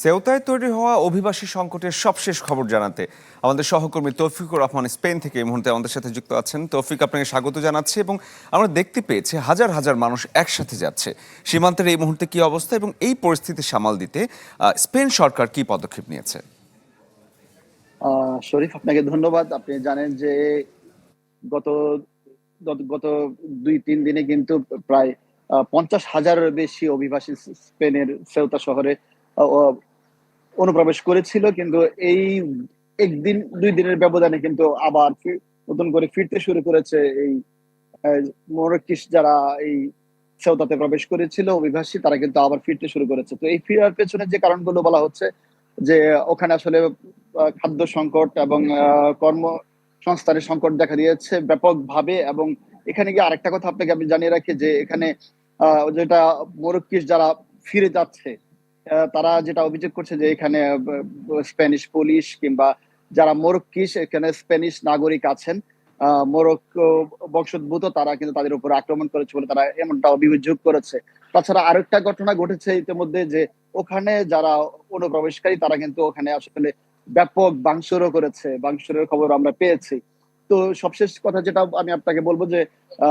সেউতায় তৈরি হওয়া অভিবাসী সংকটের সবশেষ খবর জানাতে আমাদের সহকর্মী তৌফিকুর রহমান স্পেন থেকে এই মুহূর্তে আমাদের সাথে যুক্ত আছেন। তৌফিক, আপনাকে স্বাগত জানাচ্ছি। এবং আমরা দেখতে পেয়েছি হাজার হাজার মানুষ একসাথে যাচ্ছে। সীমান্তের এই মুহূর্তে কি অবস্থা এবং এই পরিস্থিতি সামাল দিতে স্পেন সরকার কি পদক্ষেপ নিয়েছে? শরীফ, আপনাকে ধন্যবাদ। আপনি জানেন যে গত গত গত ২-৩ দিনে কিন্তু প্রায় ৫০,০০০-এর বেশি অভিবাসী স্পেনের সেউতা শহরে আ অ অনুপ্রবেশ করেছিল। কিন্তু এই ১ দিন ২ দিনের ব্যবধানে কিন্তু আবার নতুন করে ফিরতে শুরু করেছে এই আ মরক্কিস যারা এই সেউতাতে প্রবেশ করেছিল অভিবাসী, তারা কিন্তু আবার ফিরতে শুরু করেছে। তো এই ফেরার পেছনে যে কারণগুলো বলা হচ্ছে যে ওখানে আসলে খাদ্য সংকট এবং কর্মসংস্থানের সংকট দেখা দিয়েছে ব্যাপকভাবে। এবং এখানে গিয়ে আরেকটা কথা আপনাকে আমি জানিয়ে রাখি যে এখানে যেটা মরক্কিস যারা ফিরে যাচ্ছে, তারা যেটা অভিযোগ করছে যে এখানে স্প্যানিশ পুলিশ কিংবা যারা মরক্কিস এখানে স্প্যানিশ নাগরিক আছেন, মরক্কো বংশোদ্ভূত, তারা কিন্তু তাদের উপর আক্রমণ করেছে বলে তারা এমনটা অভিযোগ করেছে। তাছাড়া আরেকটা ঘটনা ঘটেছে ইতিমধ্যে যে ওখানে যারা অনুপ্রবেশকারী তারা কিন্তু ওখানে আসলে ব্যাপক ভাঙচুরও করেছে। ভাঙচুরের খবর আমরা পেয়েছি। তো সবশেষ কথা যেটা আমি আপনাকে বলব যে আ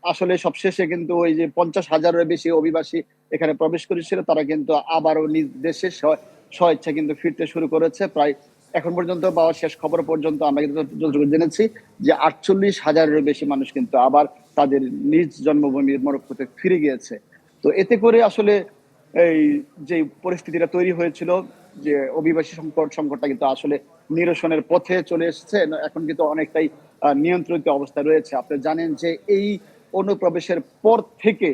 আসলে সবশেষে কিন্তু ওই যে ৫০,০০০-এর বেশি অভিবাসী এখানে প্রবেশ করেছিল, তারা কিন্তু আবারও নিজ দেশে স্বইচ্ছায় কিন্তু ফিরতে শুরু করেছে। প্রায় এখন পর্যন্ত পাওয়া শেষ খবর পর্যন্ত আমরা কিন্তু যতটুকু জেনেছি যে ৪৮,০০০-এরও বেশি মানুষ কিন্তু আবার তাদের নিজ জন্মভূমি মরক্কোতে ফিরে গিয়েছে। তো এতে করে আসলে এই যে পরিস্থিতিটা তৈরি হয়েছিল, যে অভিবাসী সংকটটা কিন্তু আসলে নিরসনের পথে চলে এসেছে। এখন কিন্তু অনেকটাই নিয়ন্ত্রিত অবস্থায় রয়েছে। আপনি জানেন যে এই অনুপ্রবেশের পর থেকে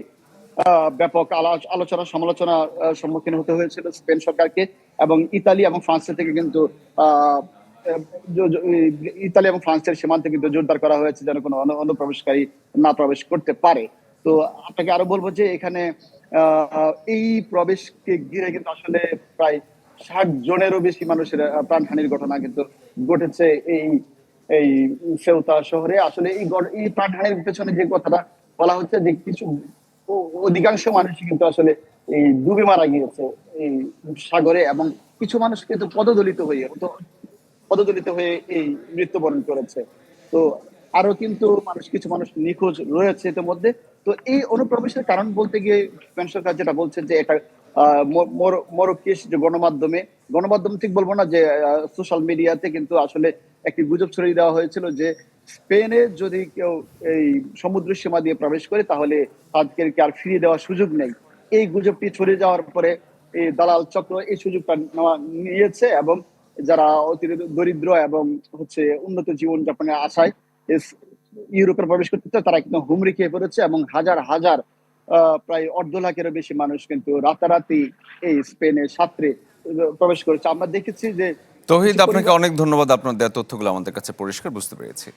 ব্যাপক আলোচনা সমালোচনা সম্মুখীন হতে হয়েছিল স্পেন সরকারকে। এবং ইতালি এবং ফ্রান্সের থেকে কিন্তু আ এ জ জ ইতালি এবং ফ্রান্সের সীমান্তে কিন্তু জোরদার করা হয়েছে যেন কোনো অনুপ্রবেশকারী না প্রবেশ করতে পারে। তো আপনাকে আরো বলব যে এখানে আ এই প্রবেশকে ঘিরে কিন্তু আসলে প্রায় ৬০ জনেরও বেশি মানুষের প্রাণহানির ঘটনা কিন্তু ঘটেছে এই এই সেউতা শহরে। আসলে এই প্রাণহানির পেছনে যে কথাটা বলা হচ্ছে যে কিছু অধিকাংশ মানুষই কিন্তু আসলে এই ডুবে মারা গিয়েছে এই সাগরে। এবং কিছু মানুষ কিন্তু পদদলিত হয়ে এই মৃত্যুবরণ করেছে। তো আরো কিন্তু কিছু মানুষ নিখোঁজ রয়েছে ইতিমধ্যে। তো এই অনুপ্রবেশের কারণ বলতে গিয়ে স্পেন সরকার যেটা বলছে যে এটা মরক্কিস যে গণমাধ্যম ঠিক বলবো না, যে সোশ্যাল মিডিয়াতে কিন্তু আসলে একটি গুজব ছড়িয়ে দেওয়া হয়েছিল যে স্পেনে যদি কেউ এই সমুদ্র সীমা দিয়ে প্রবেশ করে তাহলে তাদেরকে আর ফিরিয়ে দেওয়ার সুযোগ নেই। এই গুজবটি ছড়িয়ে যাওয়ার পরে এই দালাল চক্র এই সুযোগটা নিয়েছে এবং যারা অতি দরিদ্র এবং উন্নত জীবনযাপনের আশায় ইউরোপে প্রবেশ করতে চায়, তারা কিন্তু হুমড়ি খেয়ে পড়েছে। এবং হাজার হাজার প্রায় ১.৫ লাখেরও বেশি মানুষ কিন্তু রাতারাতি এই স্পেনের সাত্রে প্রবেশ করেছে। আমরা দেখেছি যে কিছু তৌহিদ, আপনাকে পরিবার অনেক ধন্যবাদ। আপনার দেওয়া তথ্যগুলো আমাদের কাছে পরিষ্কার বুঝতে পেরেছি।